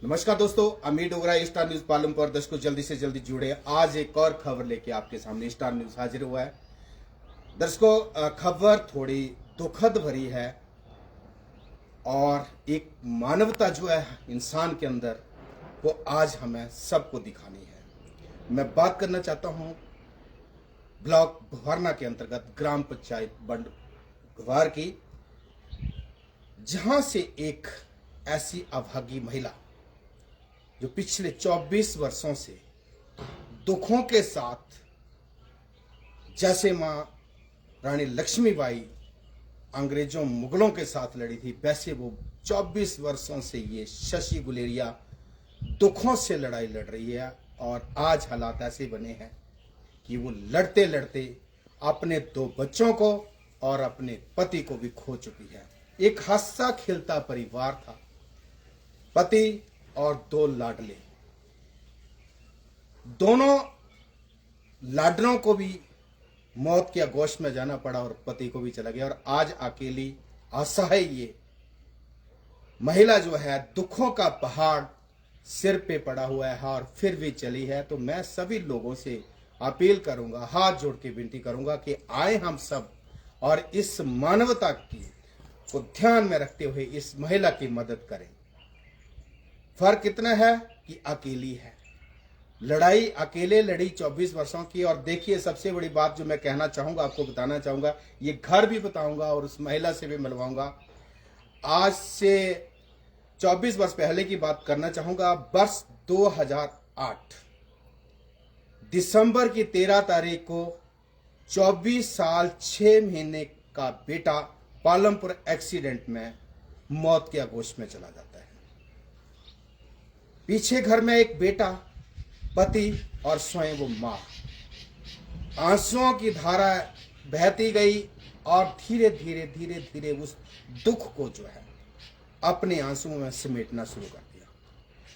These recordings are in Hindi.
नमस्कार दोस्तों, अमीर डोगरा स्टार न्यूज पालमपुर। दर्शकों जल्दी से जल्दी जुड़े, आज एक और खबर लेके आपके सामने स्टार न्यूज हाजिर हुआ है। दर्शकों, खबर थोड़ी दुखद भरी है और एक मानवता जो है इंसान के अंदर, वो आज हमें सबको दिखानी है। मैं बात करना चाहता हूं ब्लॉक भवारना के अंतर्गत ग्राम पंचायत बंड गवार की, जहां से एक ऐसी अभागी महिला जो पिछले 24 वर्षों से दुखों के साथ, जैसे मां रानी लक्ष्मीबाई अंग्रेजों मुगलों के साथ लड़ी थी, वैसे वो 24 वर्षों से ये शशि गुलेरिया दुखों से लड़ाई लड़ रही है। और आज हालात ऐसे बने हैं कि वो लड़ते लड़ते अपने 2 बच्चों को और अपने पति को भी खो चुकी है। एक हंसता खेलता परिवार था, पति और 2 लाडले। दोनों लाडलों को भी मौत के आगोश में जाना पड़ा और पति को भी चला गया। और आज अकेली असहाय ये महिला जो है, दुखों का पहाड़ सिर पे पड़ा हुआ है और फिर भी चली है। तो मैं सभी लोगों से अपील करूंगा, हाथ जोड़ के विनती करूंगा कि आए हम सब और इस मानवता की को ध्यान में रखते हुए इस महिला की मदद करें। फर्क इतना है कि अकेली है, लड़ाई अकेले लड़ी 24 वर्षों की। और देखिए, सबसे बड़ी बात जो मैं कहना चाहूंगा, आपको बताना चाहूंगा, ये घर भी बताऊंगा और उस महिला से भी मिलवाऊंगा। आज से 24 वर्ष पहले की बात करना चाहूंगा। वर्ष 2008 दिसंबर की 13 तारीख को 24 साल 6 महीने का बेटा पालमपुर एक्सीडेंट में मौत के आगोश में चला जाता है। पीछे घर में एक बेटा, पति और स्वयं वो मां। आंसुओं की धारा बहती गई और धीरे धीरे धीरे धीरे उस दुख को जो है अपने आंसुओं में समेटना शुरू कर दिया।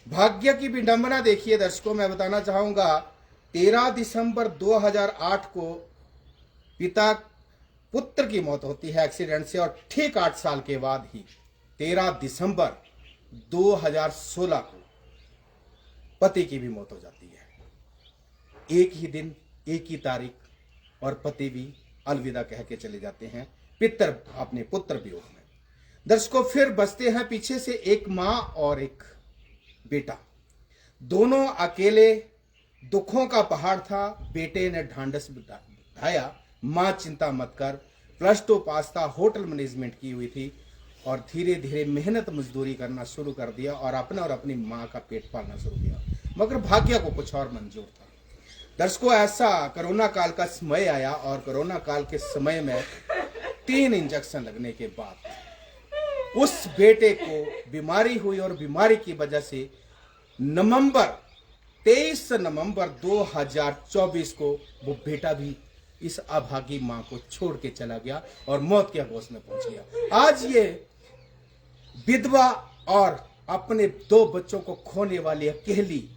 भाग्य की विडंबना देखिए दर्शकों, मैं बताना चाहूंगा, 13 दिसंबर 2008 को पिता पुत्र की मौत होती है एक्सीडेंट से। और ठीक 8 साल के बाद ही 13 दिसंबर 2016 को पति की भी मौत हो जाती है। एक ही दिन, एक ही तारीख, और पति भी अलविदा कह के चले जाते हैं पितर अपने पुत्र वियोग में। दर्शकों, फिर बचते हैं पीछे से एक मां और एक बेटा। दोनों अकेले, दुखों का पहाड़ था। बेटे ने ढांढस बिठाया, मां चिंता मत कर, +2 पास था, होटल मैनेजमेंट की हुई थी और धीरे धीरे मेहनत मजदूरी करना शुरू कर दिया और अपना और अपनी मां का पेट पालना शुरू किया। मगर भाग्य को कुछ और मंजूर था। दर्शकों, ऐसा कोरोना काल का समय आया और कोरोना काल के समय में 3 इंजेक्शन लगने के बाद उस बेटे को बीमारी हुई और बीमारी की वजह से 23 नवंबर 2024 को वो बेटा भी इस अभागी मां को छोड़ के चला गया और मौत के आगोश में पहुंच गया। आज ये विधवा और अपने 2 बच्चों को खोने वाली अकेली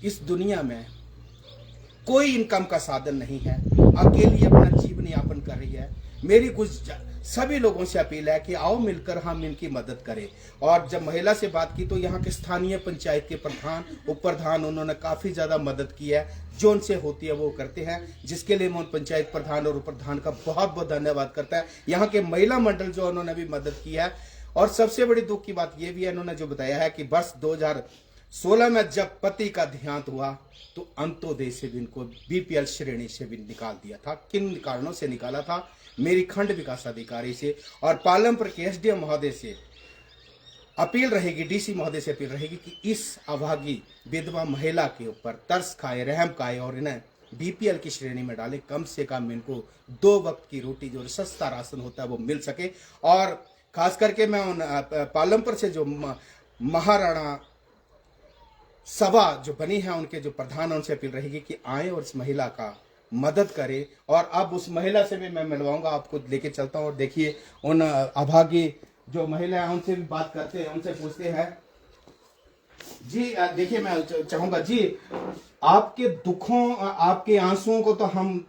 इस दुनिया में कोई इनकम का साधन नहीं है, अकेली अपना जीवन यापन कर रही है। मेरी कुछ सभी लोगों से अपील है कि आओ मिलकर हम इनकी मदद करें। और जब महिला से बात की तो यहाँ के स्थानीय पंचायत के प्रधान, उप प्रधान, उन्होंने काफी ज्यादा मदद की है। जो उनसे होती है वो करते हैं, जिसके लिए मैं उन पंचायत प्रधान और उप प्रधान का बहुत बहुत धन्यवाद करता है। यहाँ के महिला मंडल जो उन्होंने भी मदद की है। और सबसे बड़ी दुख की बात यह भी है, इन्होंने जो बताया है कि वर्ष 2016 में जब पति का देहांत हुआ तो अंत्योदय से भी इनको BPL श्रेणी से भी निकाल दिया था। किन कारणों से निकाला था? मेरी खंड विकास अधिकारी से और पालमपुर के SDM महोदय से अपील रहेगी, DC महोदय से अपील रहेगी कि इस अभागी विधवा महिला के ऊपर तरस खाए, रहम खाए और इन्हें BPL की श्रेणी में डाले। कम से कम इनको 2 वक्त की रोटी, जो सस्ता राशन होता है, वो मिल सके। और खास करके मैं उन पालमपुर से जो महाराणा सभा जो बनी है, उनके जो प्रधान, उनसे अपील रहेगी कि आए और इस महिला का मदद करें। और अब उस महिला से भी मैं मिलवाऊंगा, आपको लेके चलता हूं। और देखिए, उन अभागी जो महिला है उनसे भी बात करते हैं, उनसे पूछते हैं। जी देखिए, मैं चाहूंगा जी, आपके दुखों, आपके आंसुओं को तो हम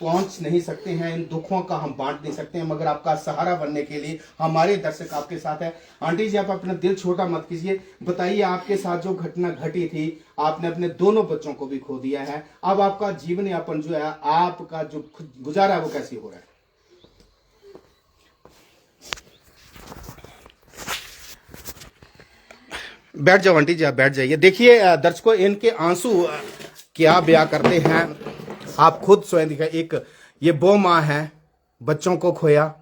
पहुंच नहीं सकते हैं, इन दुखों का हम बांट नहीं सकते हैं, मगर आपका सहारा बनने के लिए हमारे दर्शक आपके साथ है। आंटी जी, आप अपना दिल छोटा मत कीजिए, बताइए आपके साथ जो घटना घटी थी, आपने अपने दोनों बच्चों को भी खो दिया है, अब आपका जीवन यापन जो है, आपका जो गुजारा है वो कैसे हो रहा है? बैठ जाओ आंटी जी, आप बैठ जाइए। देखिए दर्शकों, इनके आंसू क्या बयां करते हैं, आप खुद स्वयं दिखाए। एक ये वो माँ है, बच्चों को खोया,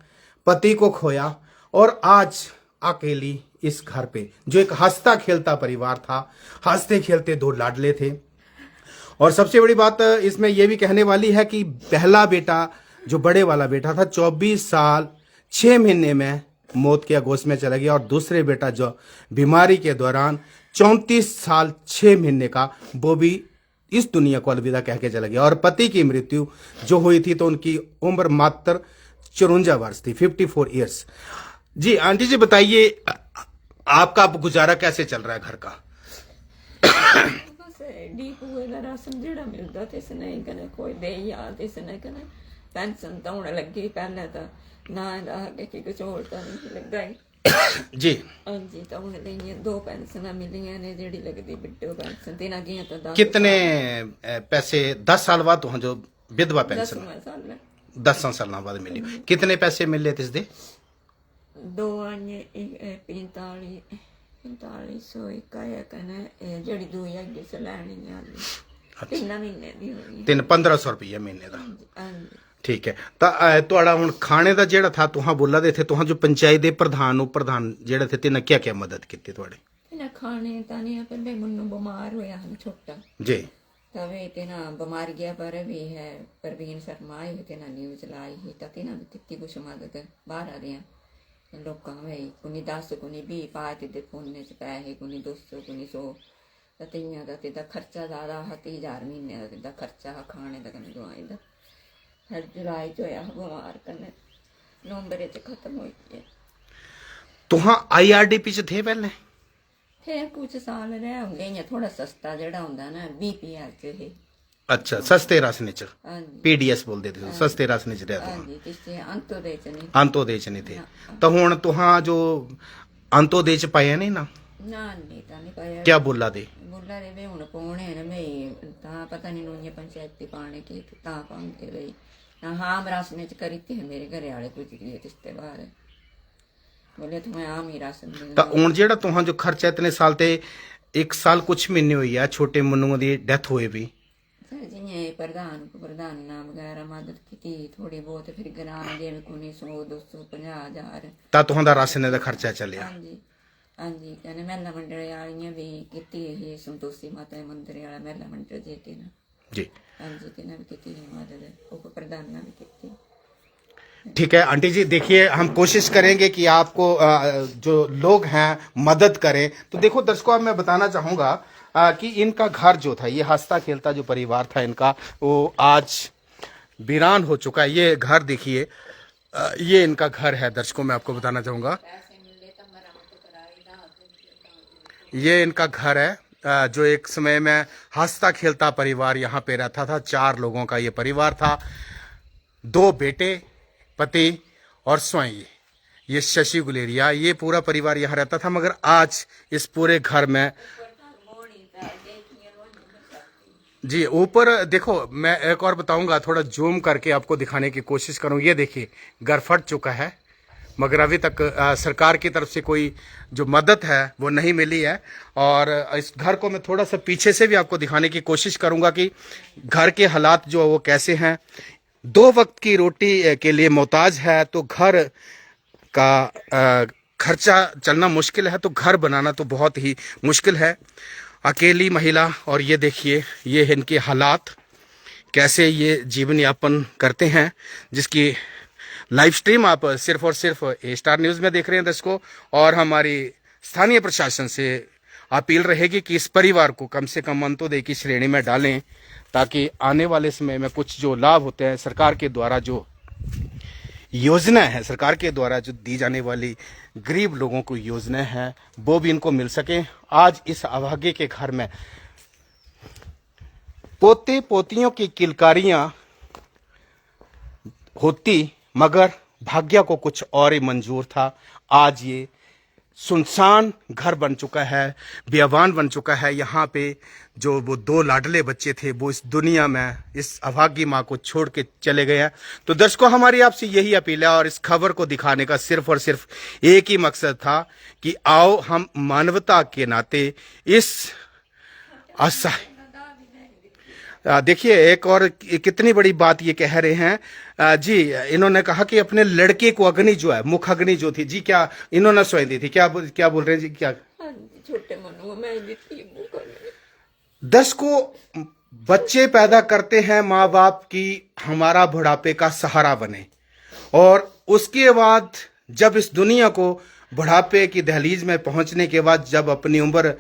पति को खोया, और आज अकेली इस घर पे, जो एक हंसता खेलता परिवार था, हंसते खेलते दो लाडले थे। और सबसे बड़ी बात इसमें यह भी कहने वाली है कि पहला बेटा, जो बड़े वाला बेटा था, 24 साल 6 महीने में मौत के आगोश में चला गया, और दूसरे बेटा जो बीमारी के दौरान 34 साल 6 महीने का, वो भी इस दुनिया को अलविदा कह के चला गया। और पति की मृत्यु जो हुई थी तो उनकी उम्र मात्र 54 वर्ष थी, 54 ईयर्स। जी आंटी जी, बताइए आपका अब गुजारा कैसे चल रहा है घर का? बस डीपू का राशन जेड़ा मिलता थे इस नहीं कने कोई दे याद इस नहीं कने पेंशन तो होने लगी पहले तो ना आगे की कुछ और तो नहीं लग गई जी। हाँ जी, तो उन्हें देंगे 2 पेंशन मिलियां ने जेड़ी लगदी बिड्डो पेंशन देना गया तो 10 कितने पैसे 10 साल बाद तो जो विधवा पेंशन 10 साल बाद मिली, कितने पैसे मिले थे इसदे? 2 आने 4500 इकाया कने जेड़ी 2 आगे से लेनी वाली 3 महीने दी होगी, 1500 रुपये महीने का। हाँ जी। ठीक है। ਤੁਹਾਡਾ ਹੁਣ ਖਾਣੇ ਦਾ ਜਿਹੜਾ ਥਾ ਤੁਹਾਂ ਬੋਲਾ ਦੇ ਥੇ, ਤੁਹਾਂ ਜੋ ਪੰਚਾਇਤ ਦੇ ਪ੍ਰਧਾਨ ਪ੍ਰਧਾਨ ਜਿਹੜੇ ਥੇ ਤਿੰਨ ਕੀ ਕੀ ਮਦਦ ਕੀਤੀ ਤੁਹਾਡੇ? ना खाने तानी पहले मुन्नू बीमार होया हम छोटा जी। तवे तेना बीमार गया पर भी है परवीन शर्मा आई हुई तेना न्यूज लाई ही तेना भी कितनी कुछ मदद बाहर आ दिया लोगों में कुनी 10 कुनी 20 पाए ते फोने च पैसे कुनी 200 कुनी 100 तियां दा तेदा खर्चा ज्यादा 30,000 महीने दा तेदा खर्चा खाने दा कने दवाई दा हर जुलाई च होया बीमार कने नवंबर च खत्म हो गया। तुहां IRDP च थे पहले? फिर कुछ साल रह होंगे या थोड़ा सस्ता जेड़ा हुंदा ना BPL च है। अच्छा, सस्ते राशन च हाँ जी, PDS बोलते थे, सस्ते राशन च रहते हाँ जी, किसी अंत्योदय च नहीं, अंत्योदय च नहीं थे। तो हुण तुहां जो अंत्योदय च पाया नहीं ना? ना नहीं ता नहीं पाया। क्या बोला दे? बोला रे वे हुण पौने ने मैं ता पता नहीं नूंये पंचायती पाने की ता पांगे रही ना। हाँ राशन च करी थी मेरे घरे वाले कुछ दिए रिश्तेदार बोले तुम्हें आम ही राशन ਤਾਂ ਹੁਣ ਜਿਹੜਾ ਤੁਹਾਂ ਜੋ ਖਰਚਾ ਇਤਨੇ ਸਾਲ ਤੇ 1 ਸਾਲ ਕੁछ महीने हुई है छोटे मुन्नू ਦੀ डेथ होए भी सर जिन्हें प्रधान नाम वगैरह मदद की थोड़ी बहुत फिर ग्राम दे कोनी 100 200 50,000 ਤਾਂ ਤੁਹਾਂ ਦਾ ਰਾਸ਼ਨ ਦਾ ਖਰਚਾ ਚੱਲਿਆ। हाँ जी, हाँ जी, कहने मेला मंडल वालियां भी की ही संतोषी माता मंदिर वाला मेला मंडल जी ना जी। हाँ जी, तिन्हें भी की मदद उप प्रधान ने भी की। ठीक है आंटी जी, देखिए हम कोशिश करेंगे कि आपको जो लोग हैं मदद करें। तो देखो दर्शकों, अब मैं बताना चाहूँगा कि इनका घर जो था, ये हंसता खेलता जो परिवार था इनका, वो आज वीरान हो चुका है। ये घर देखिए, ये इनका घर है। दर्शकों मैं आपको बताना चाहूँगा, ये इनका घर है जो एक समय में हंसता खेलता परिवार यहाँ पे रहता था। 4 लोगों का ये परिवार था, 2 बेटे, पति और स्वयं ये शशि गुलेरिया, ये पूरा परिवार यहाँ रहता था। मगर आज इस पूरे घर में जी ऊपर देखो, मैं एक और बताऊंगा, थोड़ा जूम करके आपको दिखाने की कोशिश करूँ। ये देखिए घर फट चुका है, मगर अभी तक सरकार की तरफ से कोई जो मदद है वो नहीं मिली है। और इस घर को मैं थोड़ा सा पीछे से भी आपको दिखाने की कोशिश करूंगा कि घर के हालात जो वो कैसे हैं। 2 वक्त की रोटी के लिए मोहताज है, तो घर का खर्चा चलना मुश्किल है, तो घर बनाना तो बहुत ही मुश्किल है। अकेली महिला, और ये देखिए ये इनके हालात कैसे ये जीवन यापन करते हैं, जिसकी लाइव स्ट्रीम आप सिर्फ और सिर्फ A स्टार न्यूज़ में देख रहे हैं दर्शकों। और हमारी स्थानीय प्रशासन से अपील रहेगी कि इस परिवार को कम से कम अंत्योदय की श्रेणी में डालें, ताकि आने वाले समय में कुछ जो लाभ होते हैं सरकार के द्वारा, जो योजना है सरकार के द्वारा जो दी जाने वाली गरीब लोगों को योजना है, वो भी इनको मिल सके। आज इस अभागे के घर में पोते पोतियों की किलकारियां होती, मगर भाग्य को कुछ और ही मंजूर था। आज ये सुनसान घर बन चुका है, बेअवान बन चुका है। यहाँ पे जो वो दो लाडले बच्चे थे वो इस दुनिया में इस अभागी माँ को छोड़ के चले गए हैं। तो दर्शकों, हमारी आपसे यही अपील है और इस खबर को दिखाने का सिर्फ और सिर्फ एक ही मकसद था कि आओ हम मानवता के नाते इस असहाय, देखिए एक और कितनी बड़ी बात ये कह रहे हैं जी। इन्होंने कहा कि अपने लड़के को अग्नि जो है, मुख अग्नि जो थी जी, क्या इन्होंने स्वयं दी थी, क्या बोल रहे हैं जी, क्या? हाँ जी, छोटे मनु मैं दी थी मुख अग्नि। 10 को बच्चे पैदा करते हैं माँ बाप की हमारा बुढ़ापे का सहारा बने, और उसके बाद जब इस दुनिया को बुढ़ापे की दहलीज में पहुंचने के बाद जब अपनी उम्र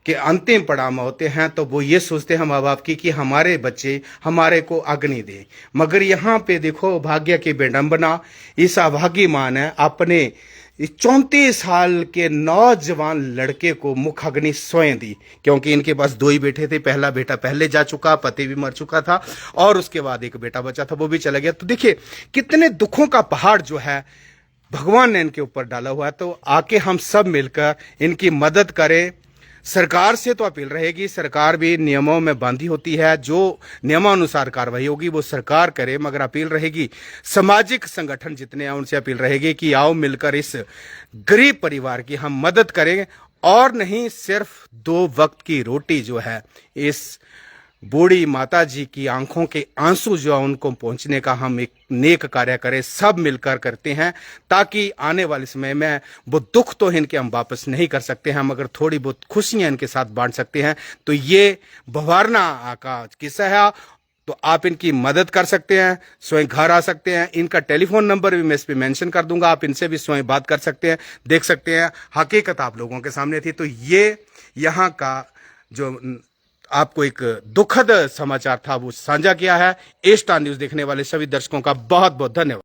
के अंतिम पड़ाव में होते हैं तो वो ये सोचते हैं माँ बाप की कि हमारे बच्चे हमारे को अग्नि दे। मगर यहाँ पे देखो भाग्य की विडंबना, इस अभागी माँ ने अपने 34 साल के नौजवान लड़के को मुख अग्नि स्वयं दी, क्योंकि इनके पास 2 ही बेटे थे। पहला बेटा पहले जा चुका, पति भी मर चुका था, और उसके बाद एक बेटा बचा था, वो भी चला गया। तो देखिए कितने दुखों का पहाड़ जो है भगवान ने इनके ऊपर डाला हुआ है। तो आके हम सब मिलकर इनकी मदद करें। सरकार से तो अपील रहेगी, सरकार भी नियमों में बांधी होती है, जो नियमानुसार कार्रवाई होगी वो सरकार करे, मगर अपील रहेगी सामाजिक संगठन जितने हैं उनसे अपील रहेगी कि आओ मिलकर इस गरीब परिवार की हम मदद करें, और नहीं सिर्फ 2 वक्त की रोटी जो है इस बूढ़ी माता जी की आंखों के आंसू जो है उनको पहुंचने का हम एक नेक कार्य करें, सब मिलकर करते हैं, ताकि आने वाले समय में वो दुख तो इनके हम वापस नहीं कर सकते हैं, मगर थोड़ी बहुत खुशियां इनके साथ बांट सकते हैं। तो ये भवारना का किस्सा है, तो आप इनकी मदद कर सकते हैं, स्वयं घर आ सकते हैं। इनका टेलीफोन नंबर भी मैं इस पे मेंशन कर दूंगा, आप इनसे भी स्वयं बात कर सकते हैं, देख सकते हैं। हकीकत आप लोगों के सामने थी। तो ये यहाँ का जो आपको एक दुखद समाचार था वो साझा किया है। ए स्टार न्यूज देखने वाले सभी दर्शकों का बहुत बहुत धन्यवाद।